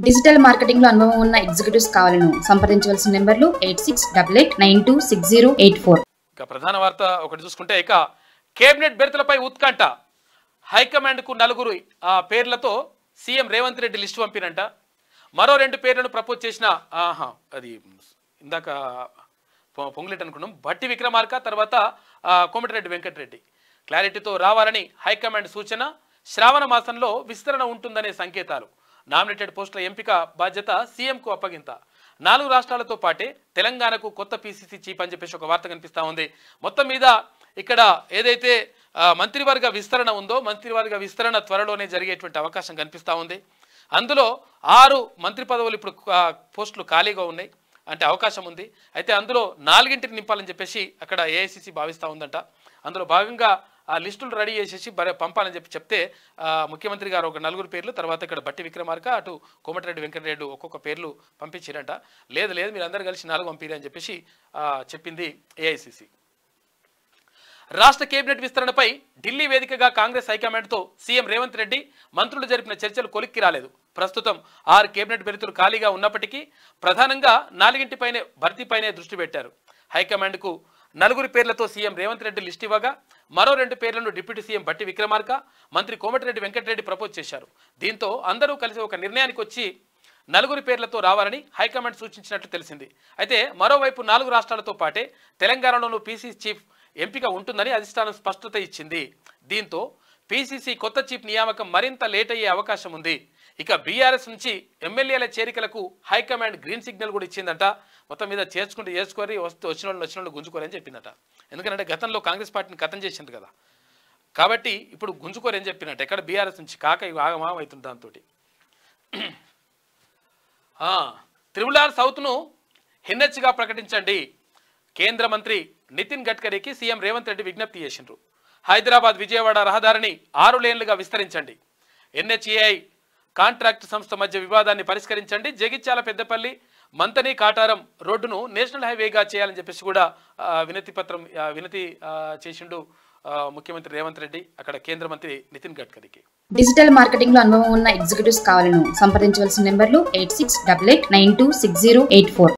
Digital marketing లో అనుభవం ఉన్న ఎగ్జిక్యూటివ్స్ కావాలను సంప్రదించవలసిన నెంబర్లు 8688926084. ఇక ప్రధాన వార్త ఒకటి చూసుకుంటే ఇక కేబినెట్ బెర్తులపై ఉత్కంఠ. హైకమాండ్ కు 4 పేర్లతో సీఎం రేవంత్ రెడ్డి లిస్టు పంపినంట. మరో 2 పేర్లను ప్రపోజ్ చేసిన అది ఇందాక పొంగులేట్ అనుకున్నాం, భట్టి విక్రమార్క తర్వాత కోమటిరెడ్డి వెంకటరెడ్డి. క్లారిటీతో రావాలని హైకమాండ్ సూచన. శ్రావణ మాసంలో విస్తరణ ఉంటుందనే సంకేతాలు. నామినేటెడ్ పోస్టుల ఎంపిక బాధ్యత సీఎంకు అప్పగింత. 4 రాష్ట్రాలతో పాటే తెలంగాణకు కొత్త పీసీసీ చీఫ్ అని చెప్పేసి ఒక వార్త కనిపిస్తూ ఉంది. మొత్తం మీద ఇక్కడ ఏదైతే మంత్రివర్గ విస్తరణ ఉందో, మంత్రివర్గ విస్తరణ త్వరలోనే జరిగేటువంటి అవకాశం కనిపిస్తూ ఉంది. అందులో 6 మంత్రి పదవులు ఇప్పుడు పోస్టులు ఖాళీగా ఉన్నాయి, అంటే అవకాశం ఉంది. అయితే అందులో 4 నింపాలని చెప్పేసి అక్కడ ఏఐసీసీ భావిస్తూ ఉందంట. అందులో భాగంగా ఆ లిస్టులు రెడీ చేసేసి పంపాలని చెప్తే ముఖ్యమంత్రి గారు ఒక 4 పేర్లు, తర్వాత ఇక్కడ భట్టి విక్రమార్క, అటు కోమటిరెడ్డి వెంకటరెడ్డి ఒక్కొక్క పేర్లు పంపించారంట. లేదు మీరు అందరూ కలిసి 4 పంపిరు అని చెప్పేసి చెప్పింది ఏఐసీసీ. రాష్ట్ర కేబినెట్ విస్తరణపై ఢిల్లీ వేదికగా కాంగ్రెస్ హైకమాండ్తో సీఎం రేవంత్ రెడ్డి మంత్రులు జరిపిన చర్చలు కొలిక్కి రాలేదు. ప్రస్తుతం 6 కేబినెట్ బెర్తులు ఖాళీగా ఉన్నప్పటికీ ప్రధానంగా 4 భర్తీపైనే దృష్టి పెట్టారు. హైకమాండ్కు 4 పేర్లతో సీఎం రేవంత్ రెడ్డి లిస్ట్ ఇవ్వగా మరో 2 పేర్లను డిప్యూటీ సీఎం భట్టి విక్రమార్క, మంత్రి కోమటిరెడ్డి వెంకటరెడ్డి ప్రపోజ్ చేశారు. దీంతో అందరూ కలిసి ఒక నిర్ణయానికి వచ్చి 4 పేర్లతో రావాలని హైకమాండ్ సూచించినట్లు తెలిసింది. అయితే మరోవైపు 4 రాష్ట్రాలతో పాటే తెలంగాణలోనూ పీసీసీ చీఫ్ ఎంపిక ఉంటుందని అధిష్టానం స్పష్టత ఇచ్చింది. దీంతో పీసీసీ కొత్త చీఫ్ నియామకం మరింత లేట్ అయ్యే అవకాశం ఉంది. ఇక బీఆర్ఎస్ నుంచి ఎమ్మెల్యేల చేరికలకు హైకమాండ్ గ్రీన్ సిగ్నల్ కూడా ఇచ్చిందంట. మొత్తం మీద చేసుకొని వచ్చిన వాళ్ళు గుంజుకోరు అని చెప్పిందట. ఎందుకంటే గతంలో కాంగ్రెస్ పార్టీని ఖతం చేసింది కదా, కాబట్టి ఇప్పుడు గుంజుకోరు అని చెప్పినట్టు. ఎక్కడ బీఆర్ఎస్ నుంచి కాక ఆగమాగం అవుతుంది. దాంతో త్రిపుల్ సౌత్ను ఎన్హెచ్గా ప్రకటించండి. కేంద్ర మంత్రి నితిన్ గడ్కరీకి సీఎం రేవంత్ రెడ్డి విజ్ఞప్తి చేసిండ్రు. హైదరాబాద్ విజయవాడ రహదారిని 6 లేన్లుగా విస్తరించండి. ఎన్హెచ్ఏఐ కాంట్రాక్ట్ సంస్థ మధ్య వివాదాన్ని పరిష్కరించండి. జగిత్యాల పెద్దపల్లి మంతని కాటారం రోడ్డును నేషనల్ హైవేగా చేయాలని చెప్పేసి కూడా వినతి చేసిండు ముఖ్యమంత్రి రేవంత్ రెడ్డి అక్కడ కేంద్ర మంత్రి నితిన్ గడ్కరీకి. డిజిటల్ మార్కెటింగ్ లో అనుభవం ఉన్న ఎగ్జిక్యూటివ్స్ కావాలను సంప్రదించవలసిన నెంబర్లు 8688926084.